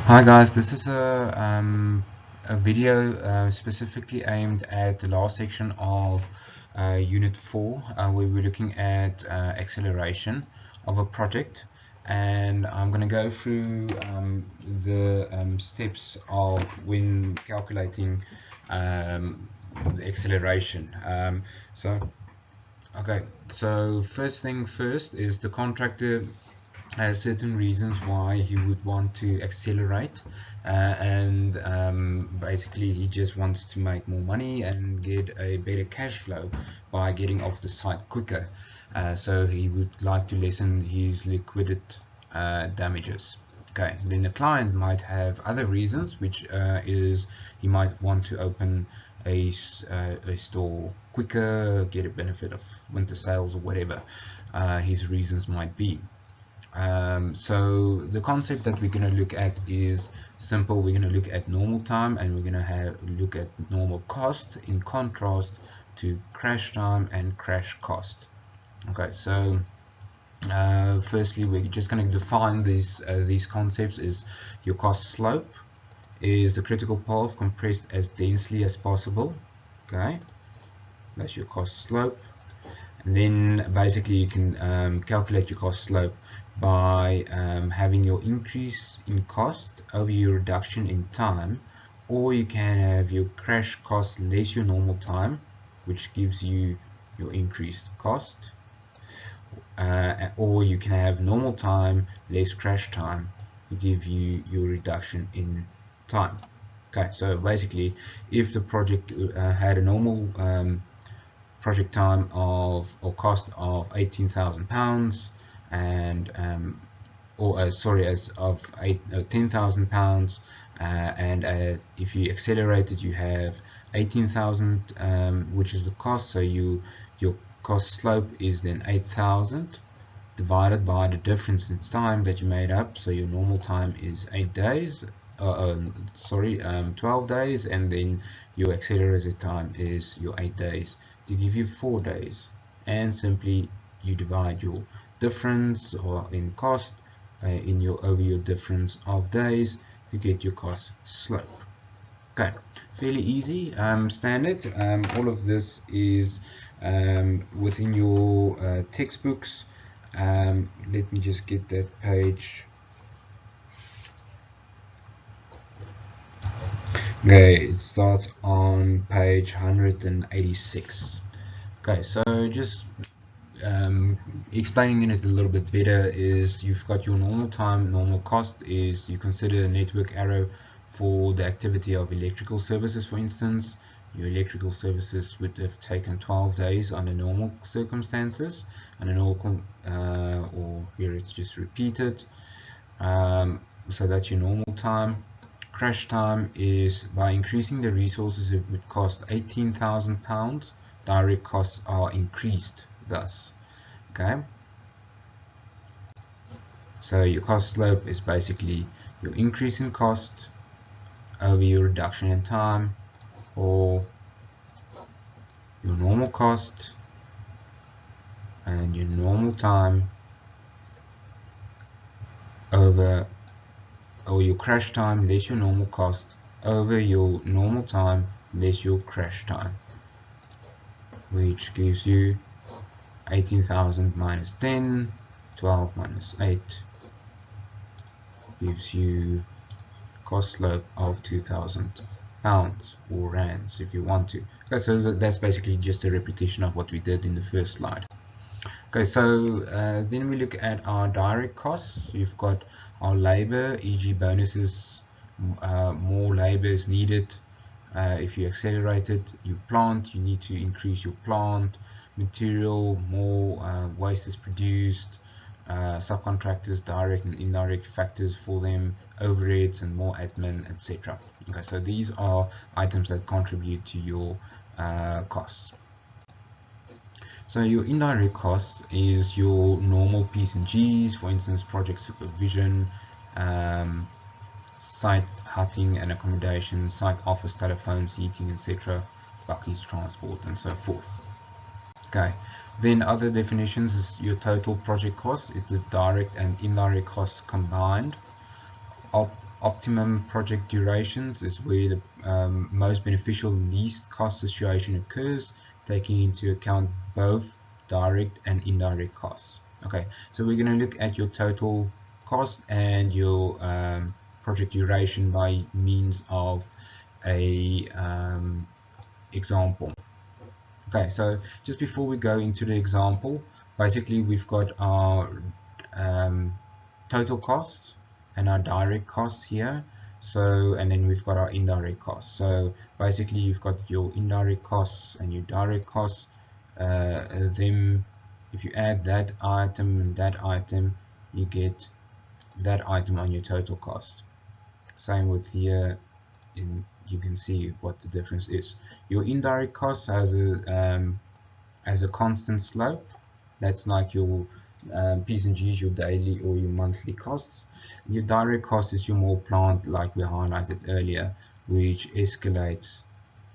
Hi guys, this is a video specifically aimed at the last section of Unit 4 where we're looking at acceleration of a project, and I'm going to go through the steps of when calculating the acceleration. So first thing first is the contractor has certain reasons why he would want to accelerate, and basically he just wants to make more money and get a better cash flow by getting off the site quicker. So he would like to lessen his liquidity damages. Okay, then the client might have other reasons, which is he might want to open a store quicker, get a benefit of winter sales or whatever his reasons might be. So the concept that we're going to look at is simple. We're going to look at normal time, and we're going to look at normal cost in contrast to crash time and crash cost. Okay, so firstly we're just going to define these concepts. Is your cost slope is the critical path compressed as densely as possible. Okay, that's your cost slope. And then basically you can calculate your cost slope by having your increase in cost over your reduction in time, or you can have your crash cost less your normal time, which gives you your increased cost, or you can have normal time less crash time to give you your reduction in time. Okay, so basically if the project had a normal project time of or cost of £18,000 and as of £10,000, and if you accelerate it you have 18,000, which is the cost. So your cost slope is then 8,000 divided by the difference in time that you made up. So your normal time is 8 days, 12 days, and then your accelerated time is your 8 days to give you 4 days. And simply you divide your difference or in cost over your difference of days to get your cost slope. Okay, fairly easy, standard. All of this is within your textbooks. Let me just get that page. Okay, it starts on page 186. Okay, so just explaining it a little bit better is you've got your normal time. Normal cost is you consider a network arrow for the activity of electrical services. For instance, your electrical services would have taken 12 days under normal circumstances, and a normal or here it's just repeated. So that's your normal time. Crash time is by increasing the resources it would cost £18,000. Direct costs are increased thus. Okay, so your cost slope is basically your increase in cost over your reduction in time, or your normal cost and your normal time over, or your crash time less your normal cost over your normal time less your crash time, which gives you 18,000 minus 10, 12 minus 8 gives you cost slope of £2,000 or rands if you want to. Okay, so that's basically just a repetition of what we did in the first slide. Okay, so then we look at our direct costs. You've got our labor, e.g. bonuses, more labor is needed. If you accelerate it, your plant, you need to increase your plant. Material, more waste is produced. Subcontractors, direct and indirect factors for them, overheads and more admin, etc. Okay, so these are items that contribute to your costs. So your indirect costs is your normal P's and G's, for instance, project supervision, site hutting and accommodation, site office, telephones, heating, etc., buckies, transport, and so forth. Okay, then other definitions is your total project cost. It is direct and indirect costs combined. optimum project durations is where the most beneficial least cost situation occurs, taking into account both direct and indirect costs. Okay, so we're going to look at your total cost and your project duration by means of a example. Okay, so just before we go into the example, basically we've got our total costs and our direct costs here. So, and then we've got our indirect costs. So basically you've got your indirect costs and your direct costs. Them, if you add that item and that item, you get that item on your total cost. Same with here, you can see what the difference is. Your indirect cost has a constant slope. That's like your P's and G's, your daily or your monthly costs. Your direct cost is your more plant, like we highlighted earlier, which escalates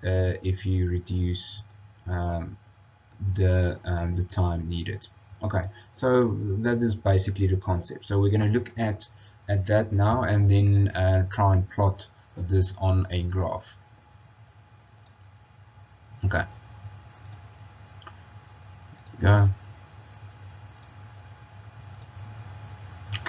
if you reduce the time needed. Okay, so that is basically the concept. So we're going to look at that now, and then try and plot this on a graph. Okay, go.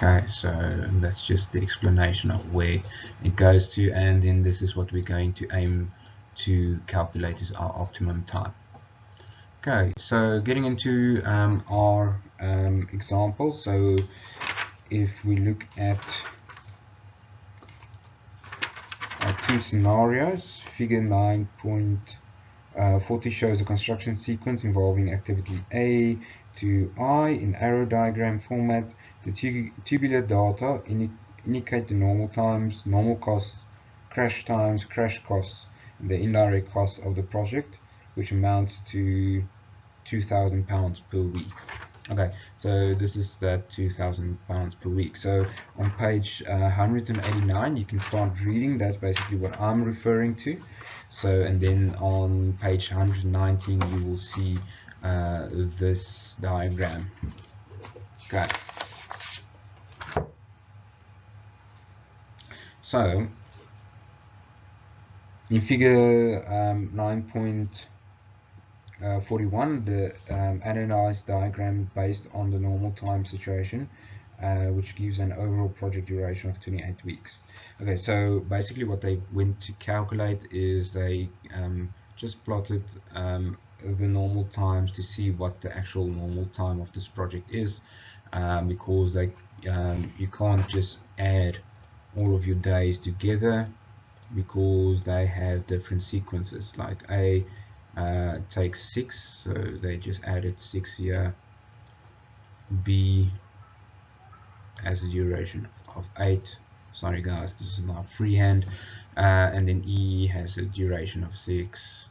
Okay, so that's just the explanation of where it goes to, and then this is what we're going to aim to calculate is our optimum time. Okay, so getting into our example. So if we look at our two scenarios, figure 9.40 shows a construction sequence involving activity A to I in arrow diagram format. The tubular data indicate the normal times, normal costs, crash times, crash costs, and the indirect costs of the project, which amounts to £2,000 per week. Okay, so this is that £2,000 per week. So on page 189, you can start reading. That's basically what I'm referring to. So, and then on page 119, you will see this diagram. Okay. So, in figure 9.41, the analyzed diagram based on the normal time situation, which gives an overall project duration of 28 weeks. Okay, so basically what they went to calculate is they just plotted the normal times to see what the actual normal time of this project is, because they you can't just add all of your days together, because they have different sequences. Like A takes 6, so they just added 6 here. B has a duration of 8. Sorry guys, this is not freehand. And then E has a duration of 6,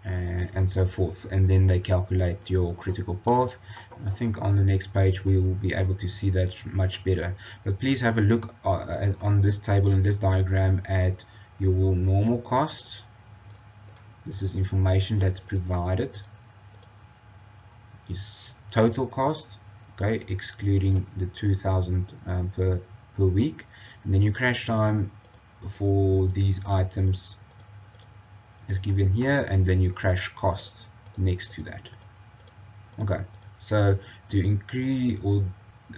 and so forth. And then they calculate your critical path. I think on the next page we will be able to see that much better. But please have a look on this table and this diagram at your normal costs. This is information that's provided. Is total cost, okay, excluding the 2,000 per week, and then your crash time for these items is given here, and then your crash cost next to that. Okay, so to increase or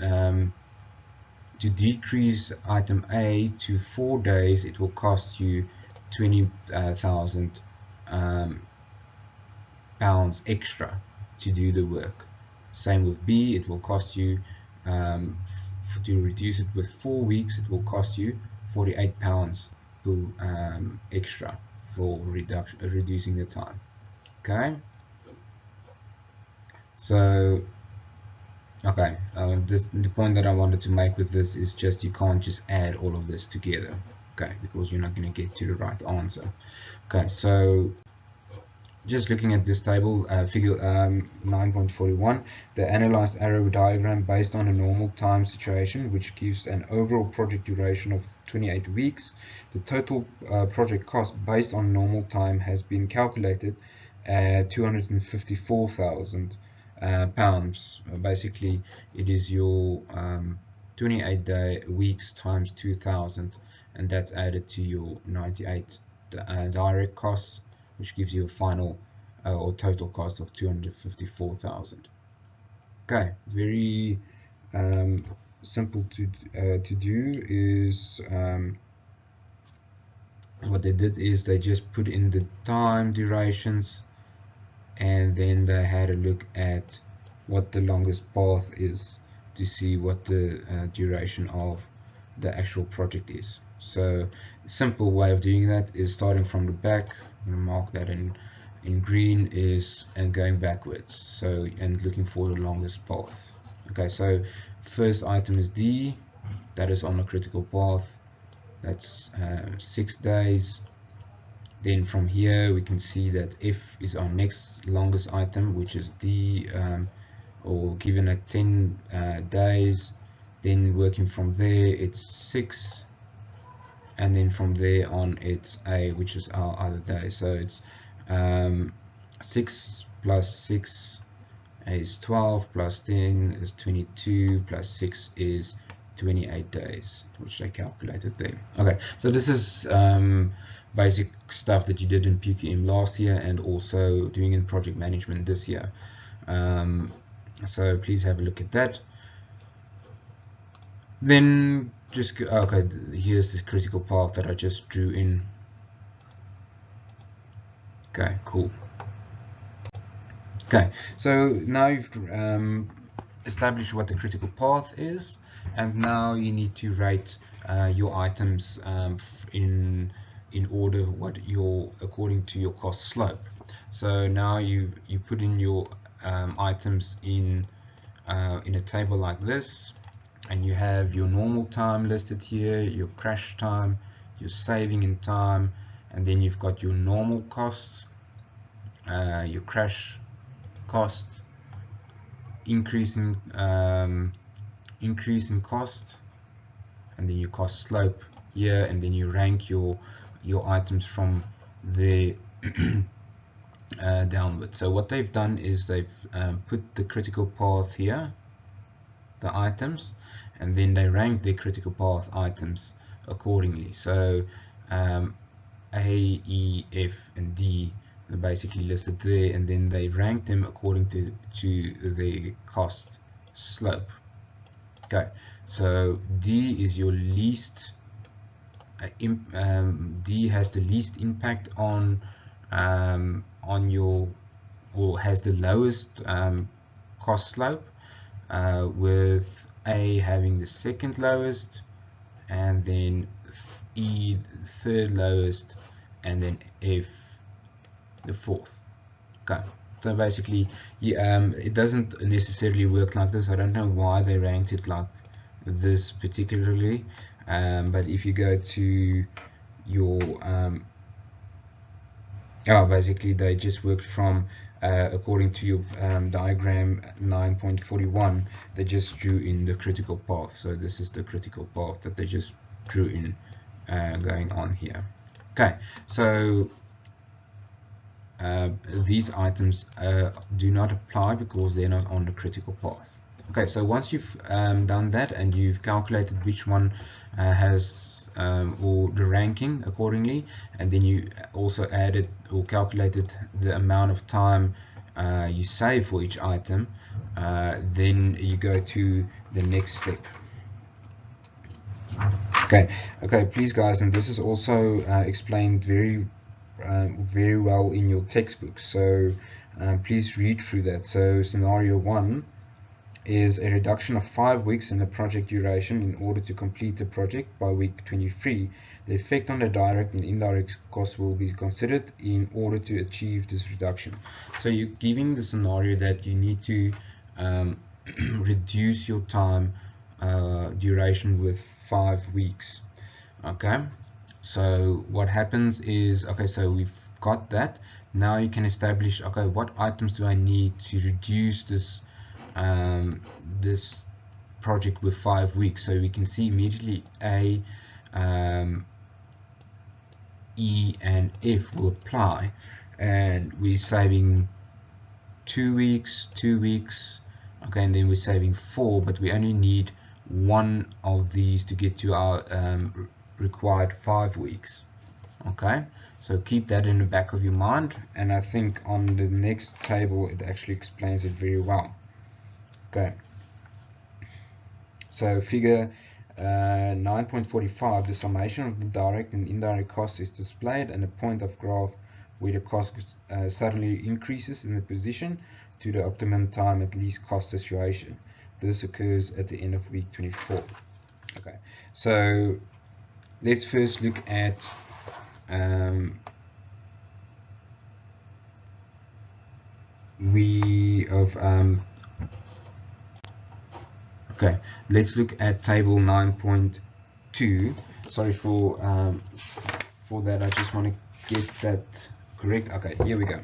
to decrease item A to 4 days, it will cost you 20,000 pounds extra to do the work. Same with B, it will cost you to reduce it with 4 weeks, it will cost you £48 per extra for reducing the time. Okay, so okay, the point that I wanted to make with this is just you can't just add all of this together, okay, because you're not going to get to the right answer. Okay, so just looking at this table, figure 9.41, the analyzed arrow diagram based on a normal time situation, which gives an overall project duration of 28 weeks. The total project cost based on normal time has been calculated at £254,000. Basically, it is your 28 weeks times 2000, and that's added to your 98 direct costs, which gives you a final or total cost of 254,000. Okay, very simple to do. Is what they did is they just put in the time durations, and then they had a look at what the longest path is to see what the duration of the actual project is. So a simple way of doing that is starting from the back. I'm going to mark that in green, is and going backwards, so and looking for the longest path. Okay, so first item is D, that is on a critical path. That's 6 days. Then from here we can see that F is our next longest item, which is D, or given at 10 days. Then working from there it's 6, and then from there on it's A, which is our other day. So it's 6 plus 6 is 12, plus 10 is 22, plus 6 is 28 days, which I calculated there. Okay, so this is basic stuff that you did in PQM last year and also doing in project management this year. So please have a look at that. Then just okay, here's the critical path that I just drew in. Okay, cool. Okay, so now you've established what the critical path is, and now you need to rate your items in order according to your cost slope. So now you put in your items in a table like this, and you have your normal time listed here, your crash time, your saving in time, and then you've got your normal costs, your crash cost, increase in cost, and then your cost slope here, and then you rank your items from there downward. So what they've done is they've put the critical path here, the items, and then they rank their critical path items accordingly. So A, E, F, and D are basically listed there, and then they rank them according to the cost slope. Okay, so D is your least D has the least impact on your, or has the lowest cost slope, with A having the second lowest, and then E the third lowest, and then F the fourth. Okay, so basically it doesn't necessarily work like this. I don't know why they ranked it like this particularly, but if you go to your basically they just worked from according to your diagram 9.41, they just drew in the critical path. So this is the critical path that they just drew in going on here. Okay, so these items do not apply because they're not on the critical path. Okay, so once you've done that and you've calculated which one has or the ranking accordingly, and then you also added or calculated the amount of time you save for each item, then you go to the next step. Okay, please guys, and this is also explained very well in your textbook, so please read through that. So scenario 1 is a reduction of 5 weeks in the project duration in order to complete the project by week 23. The effect on the direct and indirect costs will be considered in order to achieve this reduction. So you're giving the scenario that you need to reduce your time duration with 5 weeks. Okay, so what happens is, okay, so we've got that. Now you can establish, okay, what items do I need to reduce this this project with 5 weeks? So we can see immediately A, E, and F will apply, and we're saving 2 weeks, 2 weeks, okay, and then we're saving 4, but we only need one of these to get to our required 5 weeks. Okay, so keep that in the back of your mind, and I think on the next table it actually explains it very well. Okay, so figure 9.45, the summation of the direct and indirect costs is displayed, and a point of graph where the cost suddenly increases in the position to the optimum time at least cost situation. This occurs at the end of week 24. Okay, so let's first look at okay, let's look at table 9.2. Sorry for that, I just want to get that correct. Okay, here we go.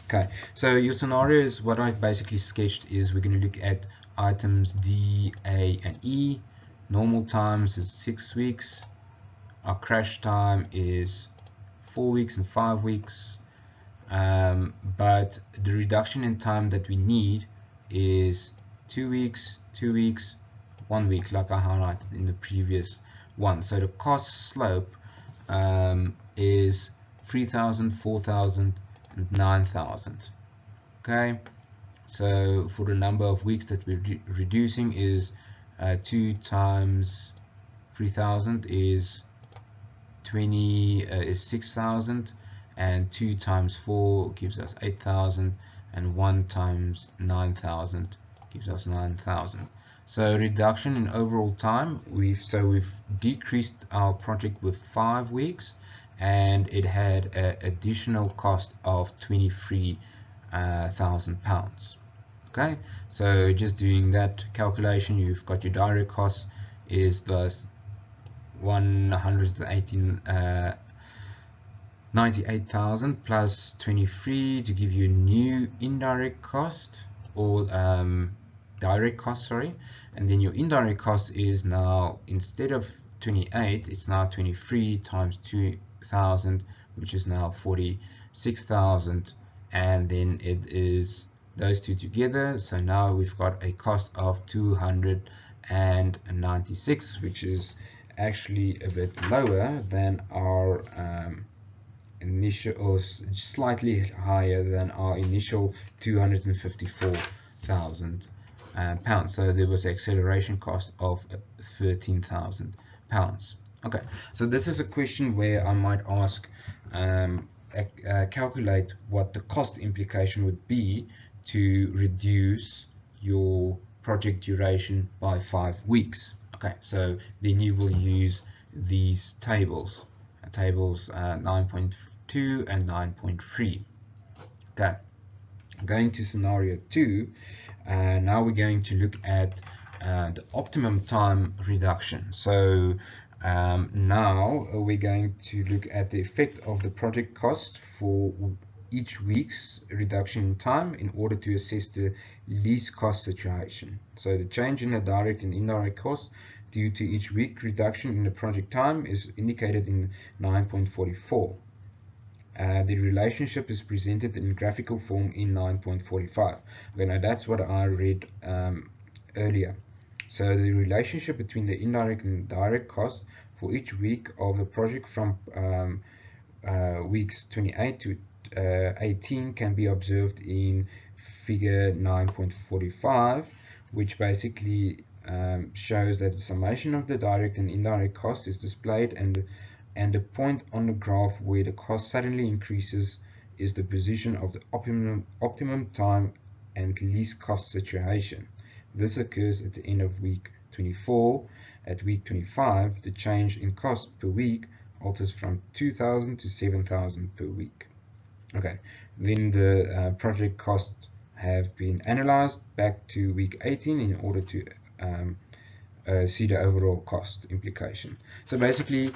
Okay, so your scenario is what I've basically sketched is we're going to look at items D, A, and E. Normal times is 6 weeks. Our crash time is 4 weeks and 5 weeks. But the reduction in time that we need is 2 weeks, 2 weeks, 1 week, like I highlighted in the previous one. So the cost slope is 3,000, 4,000, and 9,000. Okay, so for the number of weeks that we're reducing is 2 times 3,000 is 6,000, and 2 times 4 gives us 8,000, and 1 times 9,000 gives us 9,000. So reduction in overall time, we've decreased our project with 5 weeks, and it had an additional cost of 23,000 pounds. Okay, so just doing that calculation, you've got your direct cost is thus 98,000 plus 23 to give you a new indirect cost, or direct cost, sorry, and then your indirect cost is now, instead of 28, it's now 23 times 2,000, which is now 46,000, and then it is those two together, so now we've got a cost of 296, which is actually a bit lower than our initial, or slightly higher than our initial 254,000 pounds. So there was an acceleration cost of 13,000 pounds. Okay, so this is a question where I might ask, calculate what the cost implication would be to reduce your project duration by 5 weeks. Okay, so then you will use these tables 9.2 and 9.3. Okay, going to scenario 2. Now we're going to look at the optimum time reduction. So now we're going to look at the effect of the project cost for each week's reduction in time in order to assess the least cost situation. So the change in the direct and indirect costs due to each week reduction in the project time is indicated in 9.44. The relationship is presented in graphical form in 9.45. Okay, now that's what I read earlier. So the relationship between the indirect and direct costs for each week of the project from weeks 28 to 18 can be observed in figure 9.45, which basically shows that the summation of the direct and indirect cost is displayed, and the point on the graph where the cost suddenly increases is the position of the optimum time and least cost situation. This occurs at the end of week 24. At week 25, the change in cost per week alters from 2,000 to 7,000 per week. Okay, then the project costs have been analyzed back to week 18 in order to see the overall cost implication. So basically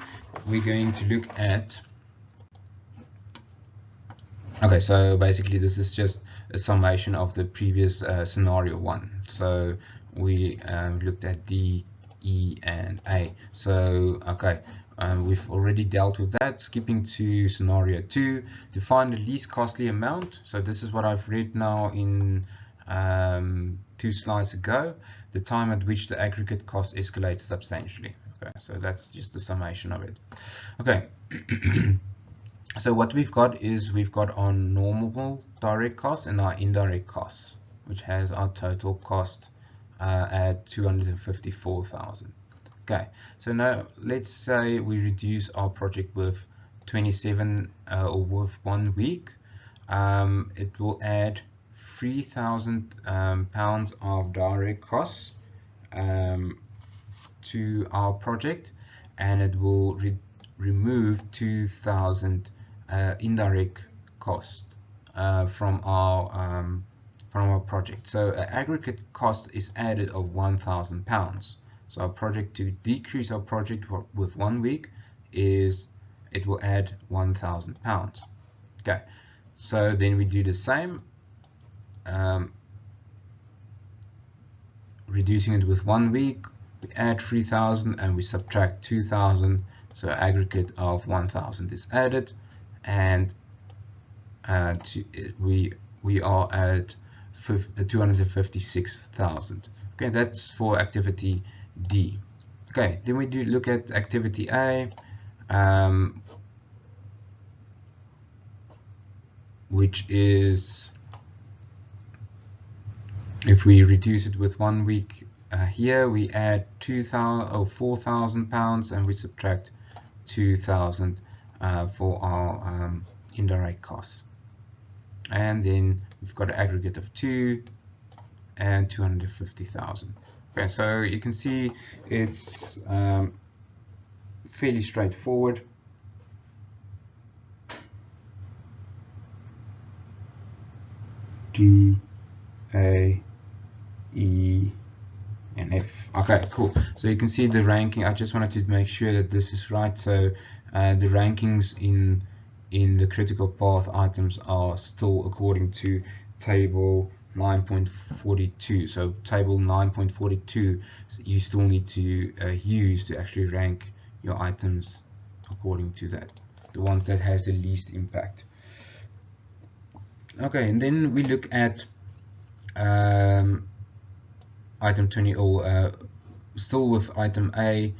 we're going to look at, okay, so basically this is just a summation of the previous scenario 1. So we looked at D, E, and A. So okay, we've already dealt with that. Skipping to scenario 2, to find the least costly amount. So this is what I've read now in 2 slides ago. the time at which the aggregate cost escalates substantially. Okay, so that's just the summation of it. Okay. So what we've got is we've got our normal direct costs and our indirect costs, which has our total cost at 254,000. Okay, so now let's say we reduce our project with 27 or with 1 week. It will add 3,000 pounds of direct costs to our project, and it will remove 2,000 indirect cost from our project. So aggregate cost is added of 1,000 pounds. So our project, to decrease our project with 1 week, is it will add 1,000 pounds. Okay, so then we do the same, reducing it with 1 week, we add 3,000 and we subtract 2,000. So aggregate of 1,000 is added, and we are at 256,000. Okay, that's for activity D. Okay, then we do look at activity A, which is, if we reduce it with 1 week, here we add 4,000 pounds and we subtract 2,000 for our indirect costs, and then we've got an aggregate of 2 and 250,000. Okay, so you can see it's fairly straightforward. D, A, E, and F. Okay, cool. So you can see the ranking. I just wanted to make sure that this is right. So the rankings in the critical path items are still according to table 9.42. So table 9.42 you still need to use to actually rank your items according to that, the ones that has the least impact. Okay, and then we look at item 20, or still with item A,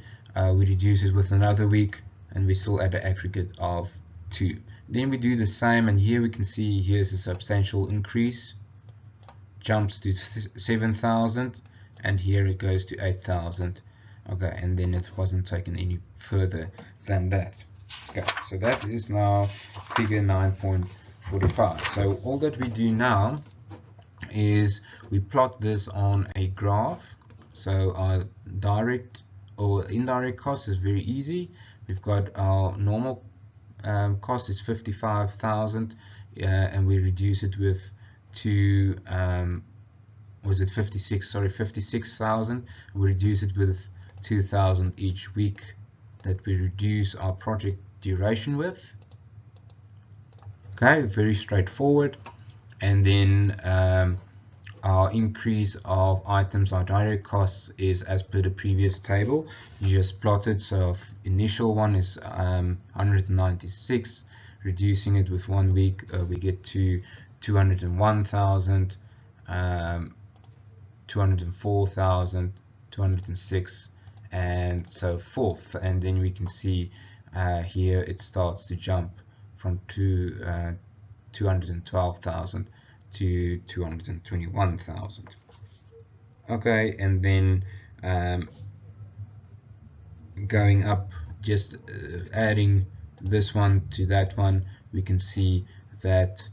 we reduce it with another week and we still add an aggregate of 2. Then we do the same, and here we can see here's a substantial increase, jumps to 7,000, and here it goes to 8,000. Okay, and then it wasn't taken any further than that. Okay, so that is now figure 9.45. So all that we do now is we plot this on a graph. So our direct or indirect cost is very easy. We've got our normal cost is 55,000, and we reduce it with to was it 56? Sorry, 56,000. We reduce it with 2,000 each week that we reduce our project duration with. Okay, very straightforward. And then our increase of items, our direct costs, is as per the previous table. You just plot it. So initial one is 196, reducing it with 1 week, we get to 201,000, 204,000, 206, and so forth. And then we can see here it starts to jump from 212,000 to 221,000. Okay, and then going up, just adding this one to that one, we can see that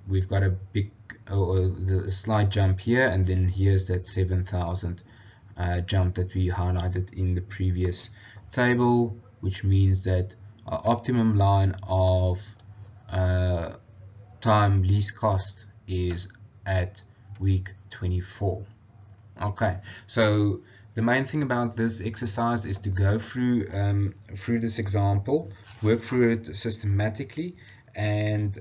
we've got a big the slight jump here, and then here's that 7,000 jump that we highlighted in the previous table, which means that our optimum line of time least cost is at week 24. Okay, so the main thing about this exercise is to go through this example, work through it systematically, and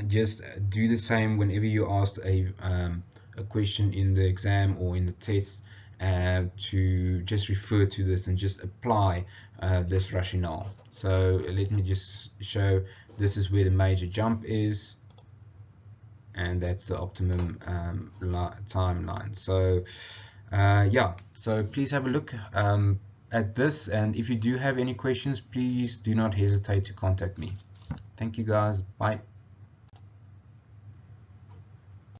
just do the same whenever you're asked a question in the exam or in the test, to just refer to this and just apply this rationale. So let me just show, this is where the major jump is, and that's the optimum timeline. So yeah, so please have a look at this, and if you do have any questions, please do not hesitate to contact me. Thank you guys. Bye.